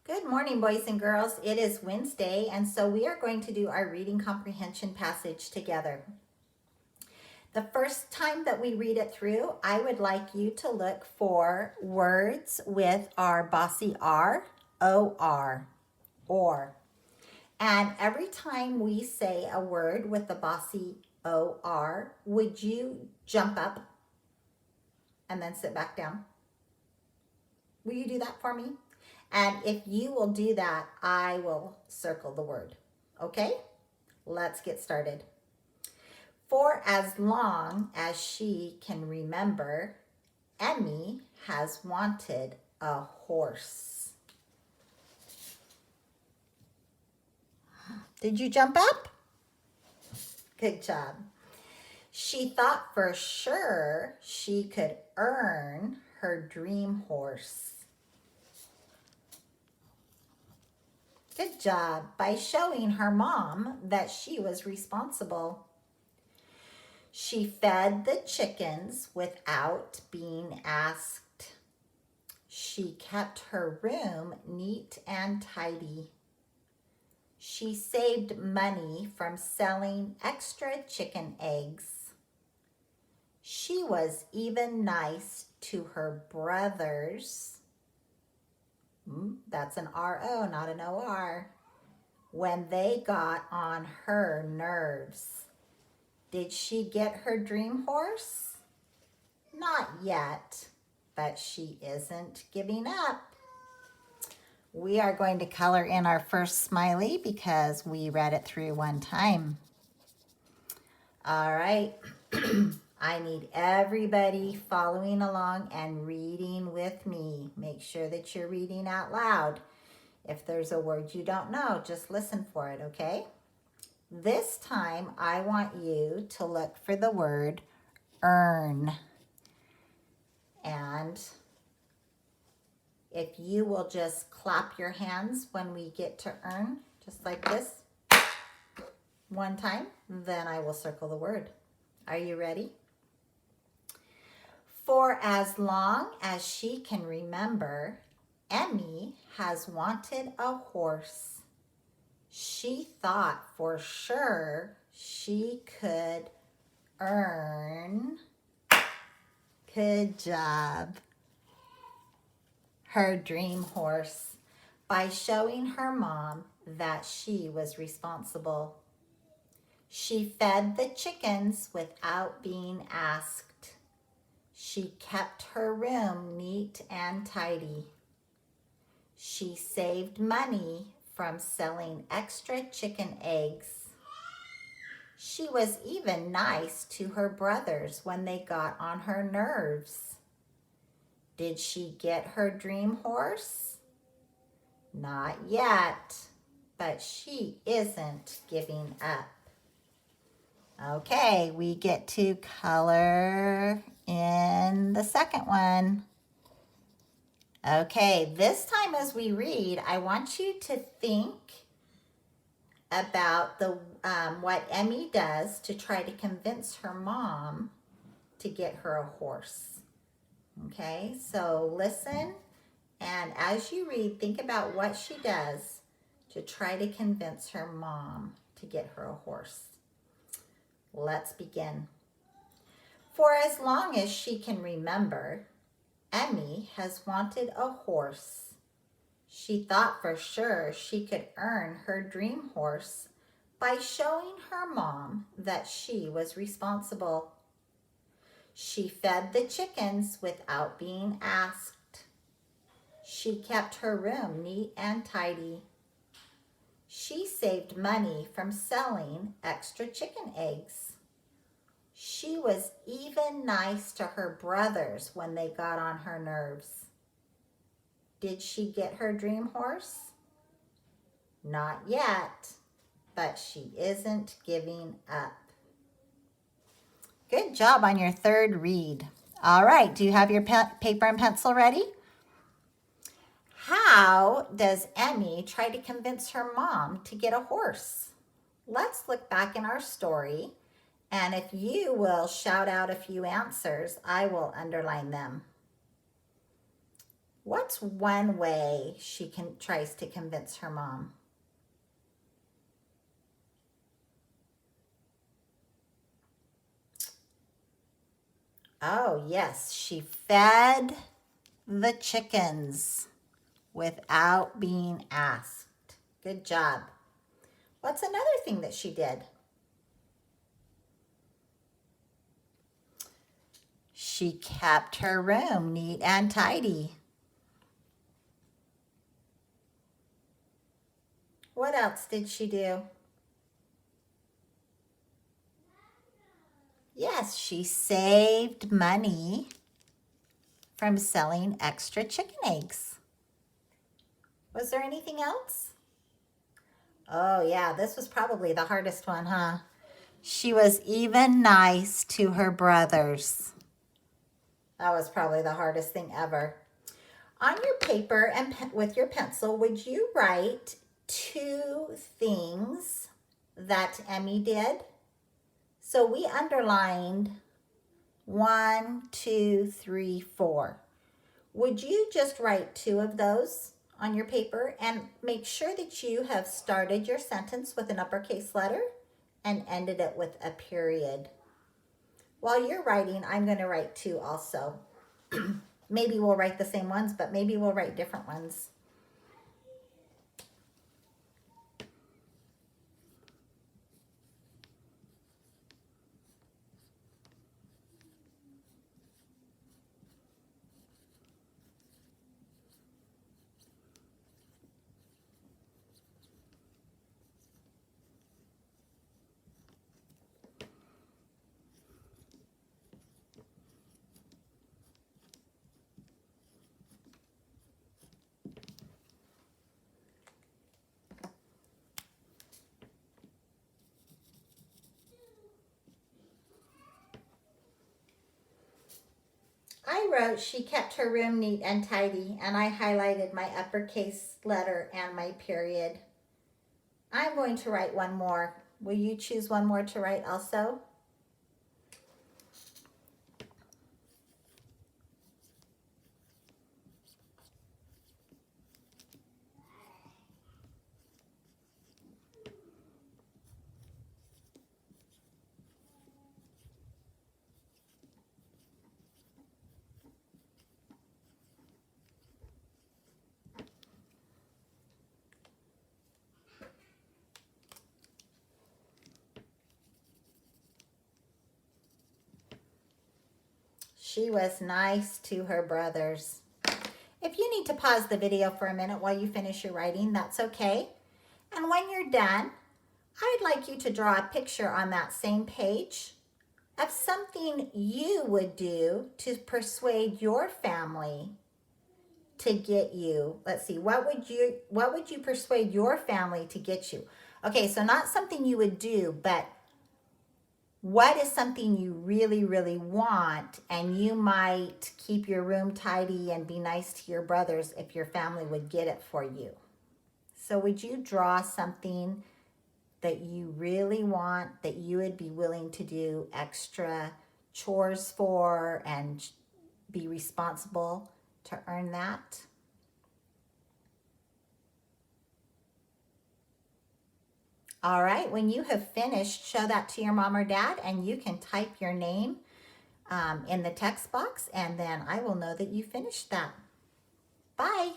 Good morning, boys and girls. It is Wednesday, and so we are going to do our reading comprehension passage together. The first time that we read it through, I would like you to look for words with our bossy R, O-R, or. And every time we say a word with the bossy O-R, would you jump up and then sit back down? Will you do that for me? And if you will do that, I will circle the word. Okay? Let's get started. For as long as she can remember, Emmy has wanted a horse. Did you jump up? Good job. She thought for sure she could earn her dream horse. Good job. By showing her mom that she was responsible. She fed the chickens without being asked. She kept her room neat and tidy. She saved money from selling extra chicken eggs. She was even nice to her brothers. That's an R-O, not an O-R. When they got on her nerves. Did she get her dream horse? Not yet, but she isn't giving up. We are going to color in our first smiley because we read it through one time. All right. I need everybody following along and reading with me. Make sure that you're reading out loud. If there's a word you don't know, just listen for it, okay? This time, I want you to look for the word earn. And if you will just clap your hands when we get to earn, just like this, one time, then I will circle the word. Are you ready? For as long as she can remember, Emmy has wanted a horse. She thought for sure she could earn, good job, her dream horse by showing her mom that she was responsible. She fed the chickens without being asked. She kept her room neat and tidy. She saved money from selling extra chicken eggs. She was even nice to her brothers when they got on her nerves. Did she get her dream horse? Not yet, but she isn't giving up. Okay, we get to color in the second one. Okay, this time as we read, I want you to think about what Emmy does to try to convince her mom to get her a horse. Okay, so listen, and as you read, think about what she does to try to convince her mom to get her a horse. Let's begin. For as long as she can remember, Emmy has wanted a horse. She thought for sure she could earn her dream horse by showing her mom that she was responsible. She fed the chickens without being asked. She kept her room neat and tidy. She saved money from selling extra chicken eggs. She was even nice to her brothers when they got on her nerves. Did she get her dream horse? Not yet, but she isn't giving up. Good job on your third read. All right, do you have your paper and pencil ready? How does Emmy try to convince her mom to get a horse? Let's look back in our story, and if you will shout out a few answers, I will underline them. What's one way she tries to convince her mom? Oh, yes, she fed the chickens without being asked. Good job. What's another thing that she did? She kept her room neat and tidy. What else did she do? Yes, she saved money from selling extra chicken eggs. Was there anything else? Oh, yeah, this was probably the hardest one, huh? She was even nice to her brothers. That was probably the hardest thing ever. On your paper and with your pencil, would you write 2 things that Emmy did? So we underlined 1, 2, 3, 4. Would you just write 2 of those on your paper and make sure that you have started your sentence with an uppercase letter and ended it with a period? While you're writing, I'm going to write 2 also. Maybe we'll write the same ones, but maybe we'll write different ones. I wrote she kept her room neat and tidy, and I highlighted my uppercase letter and my period. I'm going to write one more. Will you choose one more to write also? She was nice to her brothers. If you need to pause the video for a minute while you finish your writing, that's okay. And when you're done, I'd like you to draw a picture on that same page of something you would do to persuade your family to get you. Let's see, what would you persuade your family to get you? Okay, so not something you would do, but what is something you really, really want, and you might keep your room tidy and be nice to your brothers if your family would get it for you? So would you draw something that you really want, that you would be willing to do extra chores for and be responsible to earn that? All right, when you have finished, show that to your mom or dad, and you can type your name in the text box, and then I will know that you finished that. Bye.